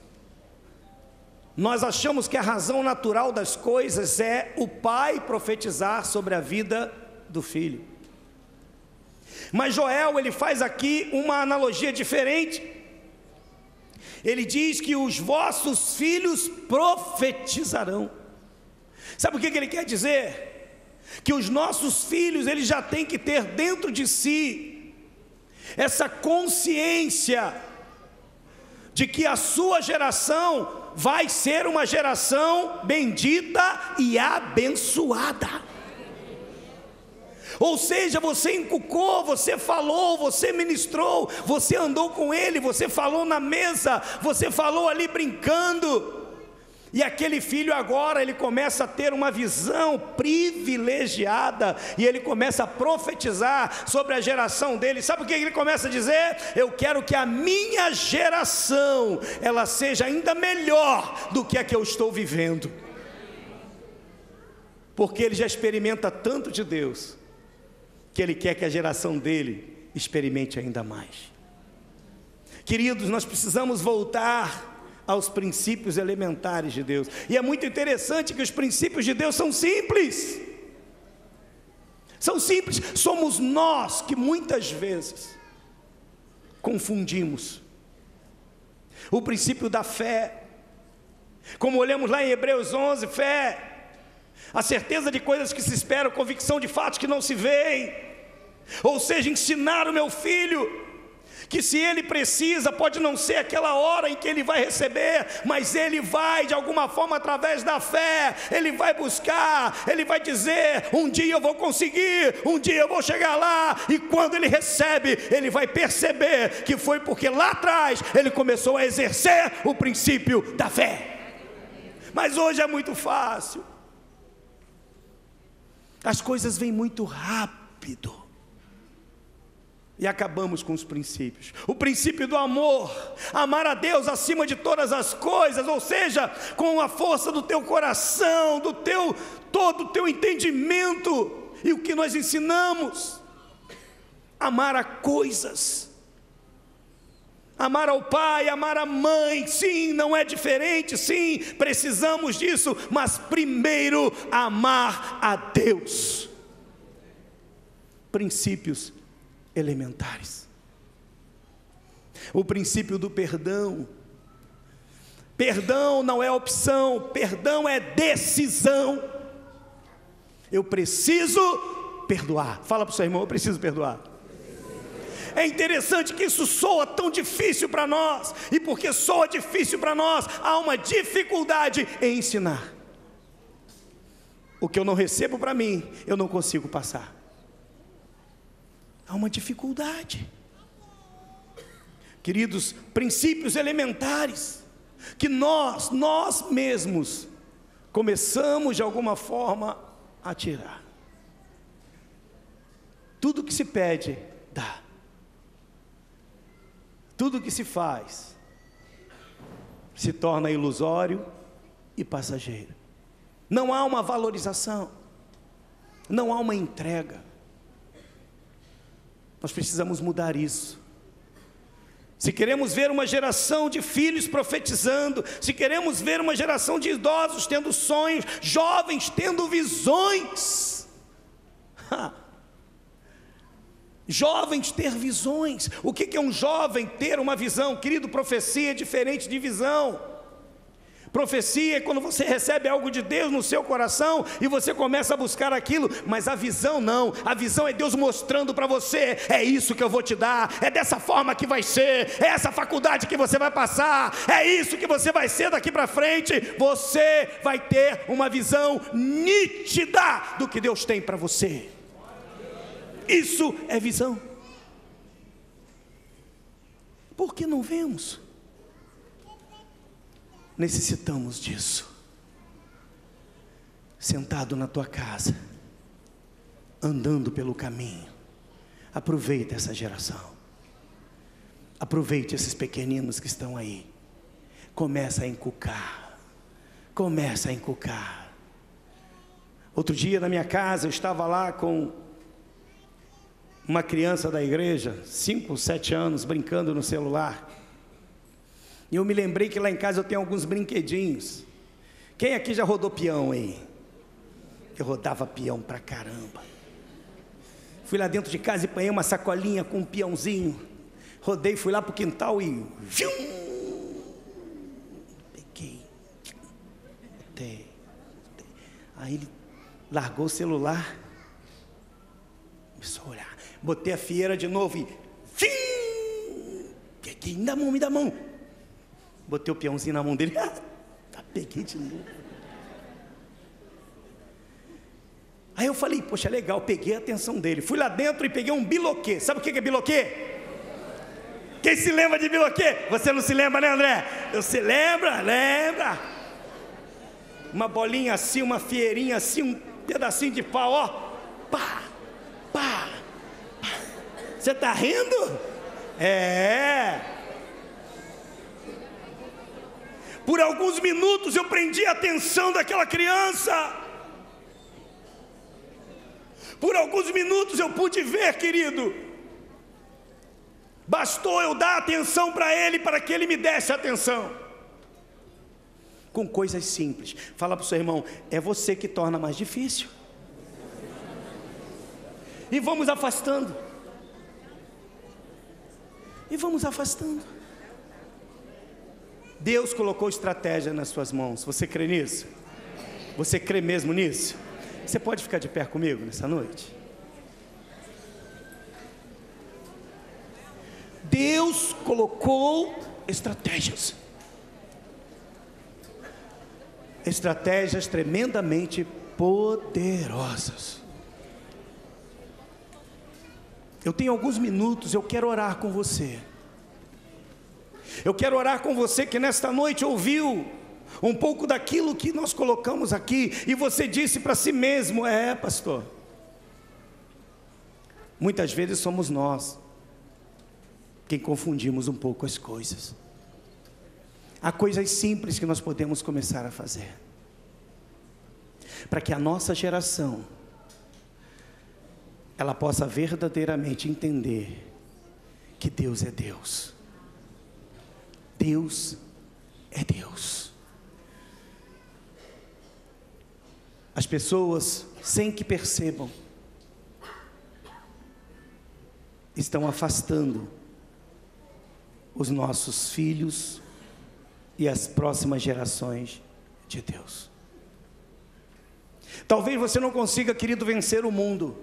[SPEAKER 1] nós achamos que a razão natural das coisas é o pai profetizar sobre a vida do filho. Mas Joel, ele faz aqui uma analogia diferente. Ele diz que os vossos filhos profetizarão. Sabe o que ele quer dizer? Que os nossos filhos, eles já têm que ter dentro de si essa consciência de que a sua geração vai ser uma geração bendita e abençoada. Ou seja, você inculcou, você falou, você ministrou, você andou com ele, você falou na mesa, você falou ali brincando. E aquele filho agora, ele começa a ter uma visão privilegiada, e ele começa a profetizar sobre a geração dele. Sabe o que ele começa a dizer? Eu quero que a minha geração, ela seja ainda melhor do que a que eu estou vivendo. Porque ele já experimenta tanto de Deus, que ele quer que a geração dele experimente ainda mais. Queridos, nós precisamos voltar aos princípios elementares de Deus. E é muito interessante que os princípios de Deus são simples. São simples. Somos nós que muitas vezes confundimos o princípio da fé. Como olhamos lá em Hebreus 11, fé, a certeza de coisas que se esperam, convicção de fatos que não se veem. Ou seja, ensinar o meu filho que se ele precisa, pode não ser aquela hora em que ele vai receber, mas ele vai de alguma forma, através da fé, ele vai buscar, ele vai dizer, um dia eu vou conseguir, um dia eu vou chegar lá. E quando ele recebe, ele vai perceber que foi porque lá atrás ele começou a exercer o princípio da fé. Mas hoje é muito fácil, as coisas vêm muito rápido, e acabamos com os princípios. O princípio do amor, amar a Deus acima de todas as coisas, ou seja, com a força do teu coração, todo o teu entendimento. E o que nós ensinamos? Amar a coisas, amar ao pai, amar a mãe. Sim, não é diferente, sim, precisamos disso, mas primeiro amar a Deus. Princípios elementares. O princípio do perdão. Perdão não é opção, perdão é decisão. Eu preciso perdoar. Fala para o seu irmão, eu preciso perdoar. É interessante que isso soa tão difícil para nós, e porque soa difícil para nós, há uma dificuldade em ensinar. O que eu não recebo para mim, eu não consigo passar. Há uma dificuldade. Queridos, princípios elementares que nós mesmos começamos de alguma forma a tirar. Tudo que se pede, dá. Tudo que se faz se torna ilusório e passageiro. Não há uma valorização, não há uma entrega. Nós precisamos mudar isso. Se queremos ver uma geração de filhos profetizando, se queremos ver uma geração de idosos tendo sonhos, jovens tendo visões, jovens ter visões. O que é um jovem ter uma visão? Querido, profecia é diferente de visão. Profecia é quando você recebe algo de Deus no seu coração e você começa a buscar aquilo, mas a visão não. A visão é Deus mostrando para você: é isso que eu vou te dar, é dessa forma que vai ser, é essa faculdade que você vai passar, é isso que você vai ser daqui para frente. Você vai ter uma visão nítida do que Deus tem para você. Isso é visão. Por que não vemos? Necessitamos disso. Sentado na tua casa, andando pelo caminho, aproveita essa geração. Aproveite esses pequeninos que estão aí. Começa a encucar. Começa a encucar. Outro dia na minha casa eu estava lá com uma criança da igreja, 5, 7 anos, brincando no celular. E eu me lembrei que lá em casa eu tenho alguns brinquedinhos. Quem aqui já rodou peão aí? Eu rodava peão pra caramba. Fui lá dentro de casa e apanhei uma sacolinha com um peãozinho. Rodei, fui lá pro quintal e... peguei. Botei. Aí ele largou o celular. Começou a olhar. Botei a fieira de novo e... peguei, me dá a mão. Botei o peãozinho na mão dele. Peguei de novo. Aí eu falei, poxa, legal, peguei a atenção dele. Fui lá dentro e peguei um biloquê. Sabe o que é biloquê? Quem se lembra de biloquê? Você não se lembra, né, André? Você lembra? Lembra? Uma bolinha assim, uma fieirinha assim, um pedacinho de pau, ó. Pá, pá, pá. Você tá rindo? É. Por alguns minutos eu prendi a atenção daquela criança. Por alguns minutos eu pude ver, querido. Bastou eu dar atenção para ele, para que ele me desse atenção. Com coisas simples. Fala para o seu irmão, é você que torna mais difícil. E vamos afastando. E vamos afastando. Deus colocou estratégia nas suas mãos. Você crê nisso? Você crê mesmo nisso? Você pode ficar de pé comigo nessa noite? Deus colocou estratégias. Estratégias tremendamente poderosas. Eu tenho alguns minutos, eu quero orar com você. Eu quero orar com você que nesta noite ouviu um pouco daquilo que nós colocamos aqui, e você disse para si mesmo: é, pastor, muitas vezes somos nós quem confundimos um pouco as coisas. Há coisas simples que nós podemos começar a fazer, para que a nossa geração, ela possa verdadeiramente entender que Deus é Deus. Deus é Deus. As pessoas, sem que percebam, estão afastando os nossos filhos e as próximas gerações de Deus. Talvez você não consiga, querido, vencer o mundo.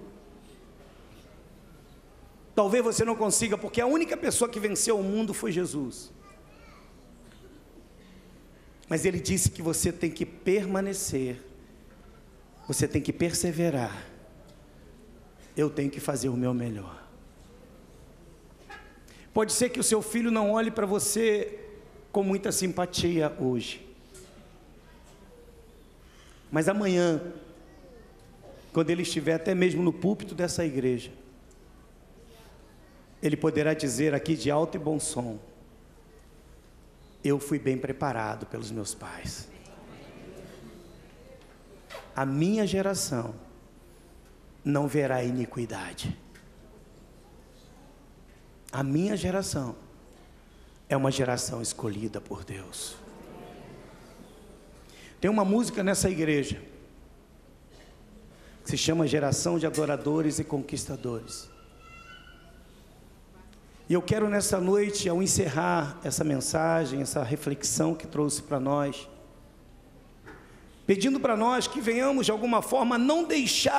[SPEAKER 1] Talvez você não consiga, porque a única pessoa que venceu o mundo foi Jesus. Mas Ele disse que você tem que permanecer, você tem que perseverar. Eu tenho que fazer o meu melhor. Pode ser que o seu filho não olhe para você com muita simpatia hoje, mas amanhã, quando ele estiver até mesmo no púlpito dessa igreja, ele poderá dizer aqui de alto e bom som: eu fui bem preparado pelos meus pais. A minha geração não verá iniquidade. A minha geração é uma geração escolhida por Deus. Tem uma música nessa igreja que se chama Geração de Adoradores e Conquistadores. E eu quero nessa noite, ao encerrar essa mensagem, essa reflexão que trouxe para nós, pedindo para nós que venhamos de alguma forma não deixe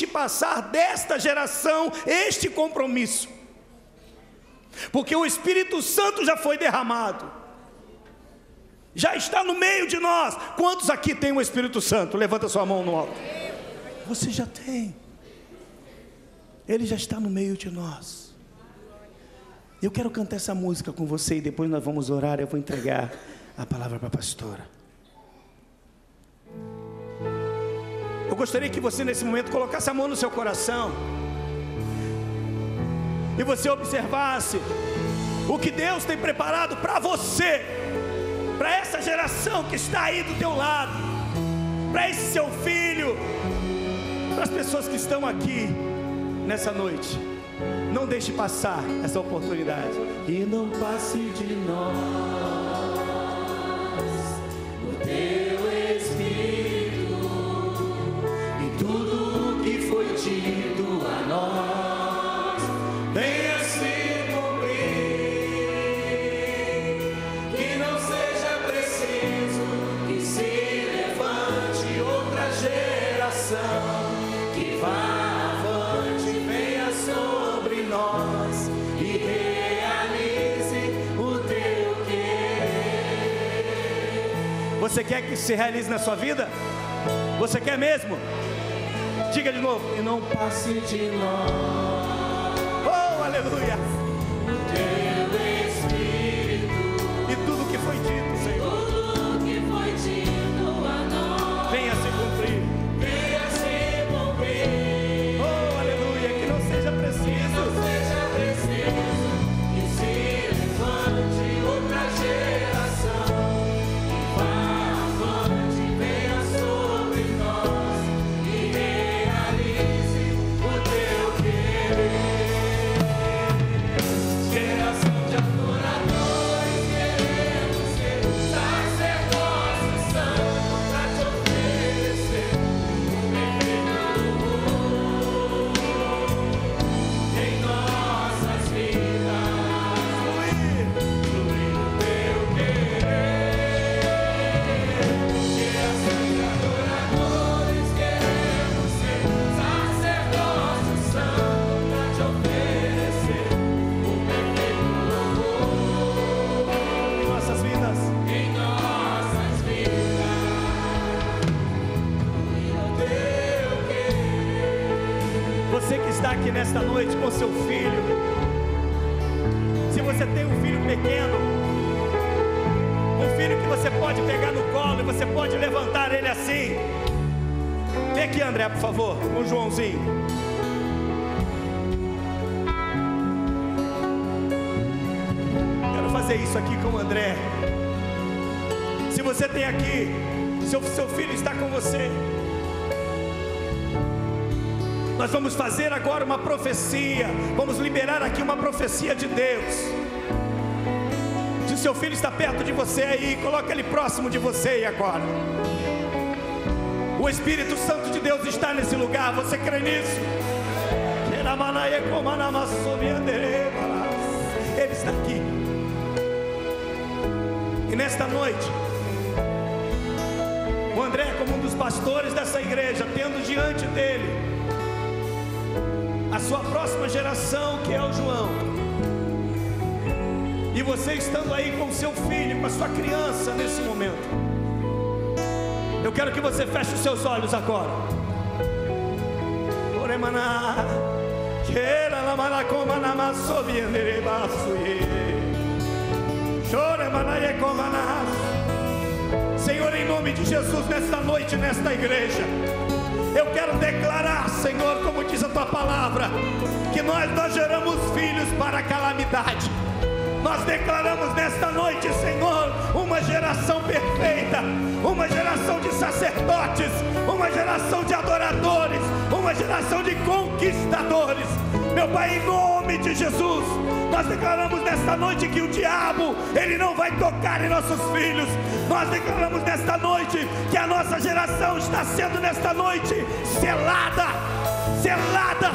[SPEAKER 1] passar desta geração este compromisso, porque o Espírito Santo já foi derramado, já está no meio de nós. Quantos aqui tem o Espírito Santo? Levanta sua mão no alto. Você já tem. Ele já está no meio de nós. Eu quero cantar essa música com você e depois nós vamos orar. Eu vou entregar a palavra para a pastora. Eu gostaria que você nesse momento colocasse a mão no seu coração e você observasse o que Deus tem preparado para você, para essa geração que está aí do teu lado, para esse seu filho, para as pessoas que estão aqui nessa noite. Não deixe passar essa oportunidade. E não passe de nós o teu Espírito, e tudo o que foi dito a nós venha se cumprir. Que não seja preciso que se levante outra geração que vá nós e realize o teu querer. Você quer que se realize na sua vida? Você quer mesmo? Diga de novo. E não passe de nós, oh aleluia, o teu Espírito, e tudo que foi dito, Senhor, tudo que foi dito a nós venha se cumprir. Venha se cumprir. Oh aleluia. Que não seja preciso aqui nesta noite com seu filho. Se você tem um filho pequeno, um filho que você pode pegar no colo e você pode levantar ele assim. Vem aqui, André, por favor, com o Joãozinho. Quero fazer isso aqui com o André. Se você tem aqui, seu filho está com você, nós vamos fazer agora uma profecia. Vamos liberar aqui uma profecia de Deus. Se o seu filho está perto de você aí, coloca ele próximo de você aí agora. O Espírito Santo de Deus está nesse lugar. Você crê nisso? Ele está aqui. E nesta noite, o André, como um dos pastores dessa igreja, tendo diante dele a sua próxima geração, que é o João, e você estando aí com o seu filho, com a sua criança nesse momento, eu quero que você feche os seus olhos agora. Senhor, em nome de Jesus, nesta noite, nesta igreja, eu quero declarar, Senhor, como diz a tua palavra, que nós geramos filhos para a calamidade. Nós declaramos nesta noite, Senhor, uma geração perfeita, uma geração de sacerdotes, uma geração de adoradores, uma geração de conquistadores. Meu Pai, em nome de Jesus, nós declaramos nesta noite que o diabo, ele não vai tocar em nossos filhos. Nós declaramos nesta noite que a nossa geração está sendo nesta noite selada, selada,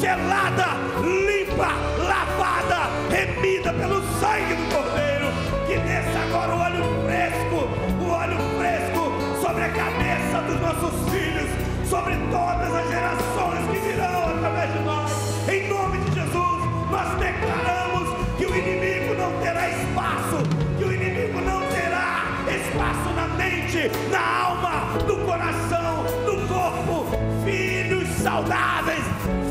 [SPEAKER 1] selada, limpa, lavada, remida pelo sangue do Cordeiro. Que desça agora o óleo fresco, o óleo fresco na alma, no coração, no corpo, filhos saudáveis,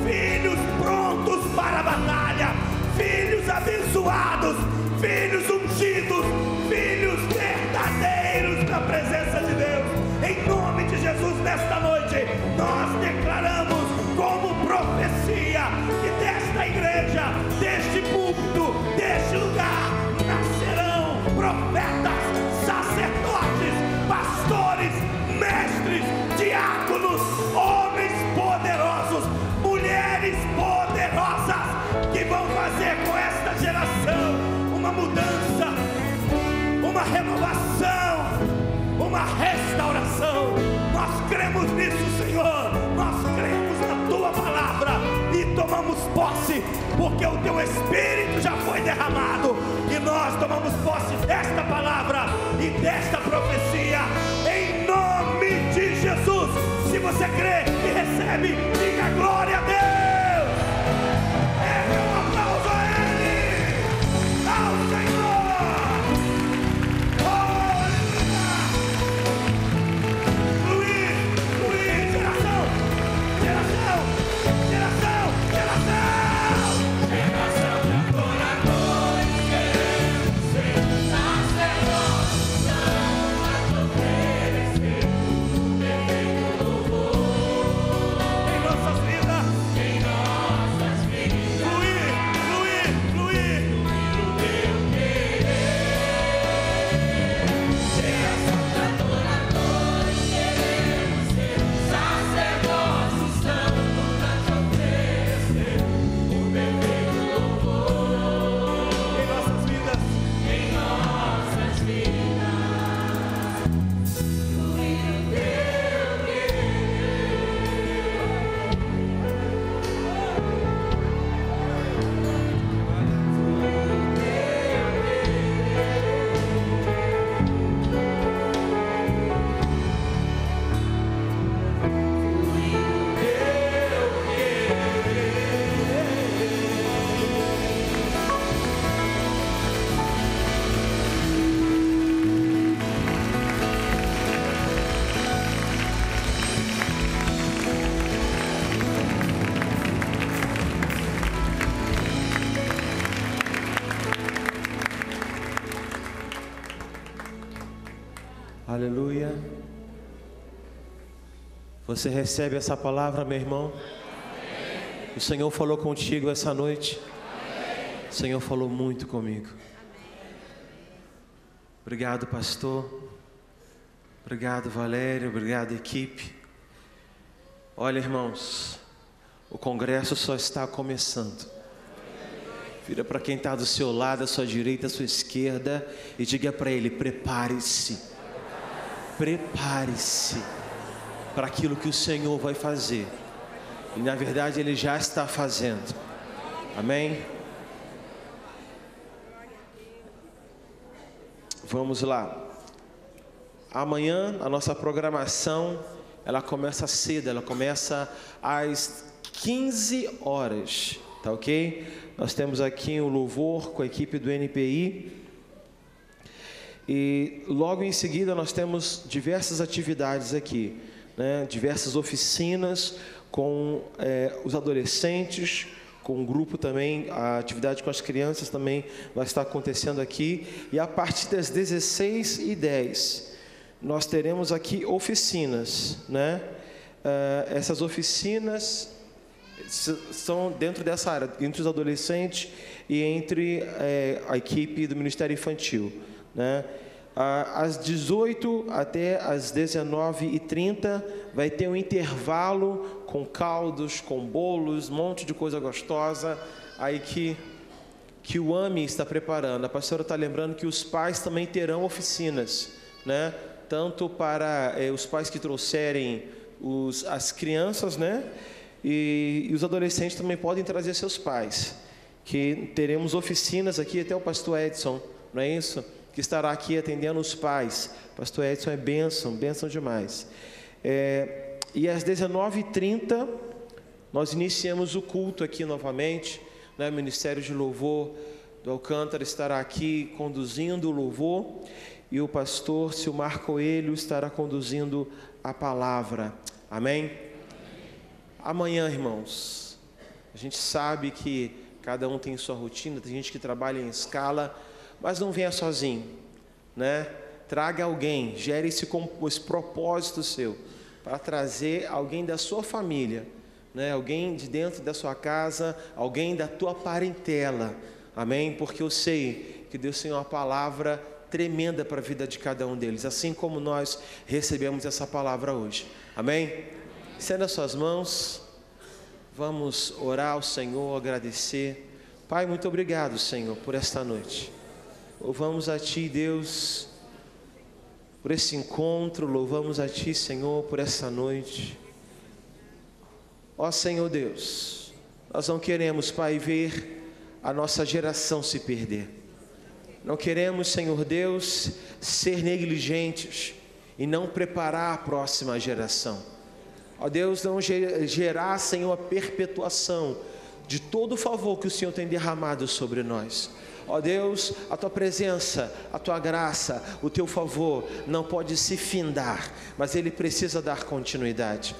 [SPEAKER 1] filhos prontos para a batalha, filhos abençoados, filhos ungidos, filhos verdadeiros na presença de Deus. Em nome de Jesus, nesta noite, nós declaramos como profecia que desta igreja, deste púlpito, deste lugar, nascerão profetas, sacerdotes, pastores, mestres, diáconos, homens poderosos, mulheres poderosas, que vão fazer com esta geração uma mudança, uma renovação, uma restauração. Nós cremos nisso, Senhor. Nós cremos na Tua palavra e tomamos posse, porque o Teu Espírito já foi derramado, e nós tomamos posse desta palavra e desta profecia, em nome de Jesus. Se você crê e recebe, diga glória a Deus. É um aplauso a Ele, ao Senhor. Aleluia. Fluir, geração, geração, geração, geração. Geração de adoradores, queremos ser sacerdotes, não oferecer o perfeito louvor em nossas vidas, em nossas vidas. Fluir, fluir, fluir no teu querer. Geração de adoradores, queremos ser sacerdotes, santos a te oferecer o perfeito louvor em nossas vidas, em nossas vidas. Fluir no teu querer.
[SPEAKER 2] Aleluia. Você recebe essa palavra, meu irmão? Amém. O Senhor falou contigo essa noite? Amém. O Senhor falou muito comigo. Amém. Obrigado, pastor. Obrigado, Valério. Obrigado, equipe. Olha, irmãos, o congresso só está começando. Vira para quem está do seu lado, à sua direita, à sua esquerda, e diga para ele: prepare-se. Prepare-se para aquilo que o Senhor vai fazer. E na verdade Ele já está fazendo. Amém? Vamos lá. Amanhã a nossa programação, ela começa cedo. Ela começa às 15 horas. Tá ok? Nós temos aqui o louvor com a equipe do NPI. E logo em seguida nós temos diversas atividades aqui, né? Diversas oficinas com os adolescentes, com um grupo também. A atividade com as crianças também vai estar acontecendo aqui. E a partir das 16h10 nós teremos aqui oficinas, né? Essas oficinas são dentro dessa área, entre os adolescentes e entre a equipe do Ministério Infantil, né? Às 18 até às 19h30 vai ter um intervalo com caldos, com bolos, um monte de coisa gostosa aí que o AMI está preparando. A pastora está lembrando que os pais também terão oficinas, né? Tanto para os pais que trouxerem as crianças, né? E os adolescentes também podem trazer seus pais, que teremos oficinas aqui. Até o pastor Edson, não é isso? Que estará aqui atendendo os pais. Pastor Edson é bênção demais. E às 19h30 nós iniciamos o culto aqui novamente, né? O Ministério de Louvor do Alcântara estará aqui conduzindo o louvor. e o pastor Silmar Coelho estará conduzindo a palavra. Amém? Amanhã, irmãos, a gente sabe que cada um tem sua rotina, tem gente que trabalha em escala, mas não venha sozinho, né? Traga alguém, gere esse propósito seu, para trazer alguém da sua família, né? Alguém de dentro da sua casa, alguém da tua parentela, amém? Porque eu sei que Deus tem uma palavra tremenda para a vida de cada um deles, assim como nós recebemos essa palavra hoje, amém? Estenda as suas mãos, vamos orar ao Senhor, agradecer. Pai, muito obrigado, Senhor, por esta noite. Louvamos a Ti, Deus, por esse encontro, louvamos a Ti, Senhor, por essa noite. Ó Senhor Deus, nós não queremos, Pai, ver a nossa geração se perder. Não queremos, Senhor Deus, ser negligentes e não preparar a próxima geração. Ó Deus, não gerar, Senhor, a perpetuação de todo o favor que o Senhor tem derramado sobre nós. Ó Deus, a Tua presença, a Tua graça, o Teu favor não pode se findar, mas ele precisa dar continuidade.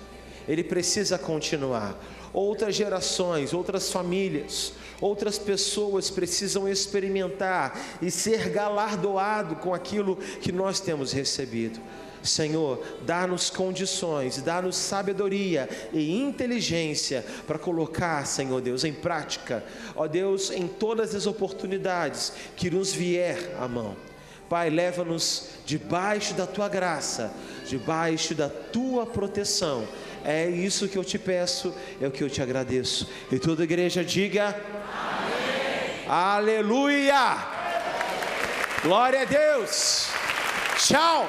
[SPEAKER 2] Ele precisa continuar. Outras gerações, outras famílias, outras pessoas precisam experimentar e ser galardoado com aquilo que nós temos recebido. Senhor, dá-nos condições, dá-nos sabedoria e inteligência para colocar, Senhor Deus, em prática, ó Deus, em todas as oportunidades que nos vier à mão. Pai, leva-nos debaixo da Tua graça, debaixo da Tua proteção. É isso que eu te peço, é o que eu te agradeço. E toda a igreja diga: amém. Aleluia! Glória a Deus! Tchau!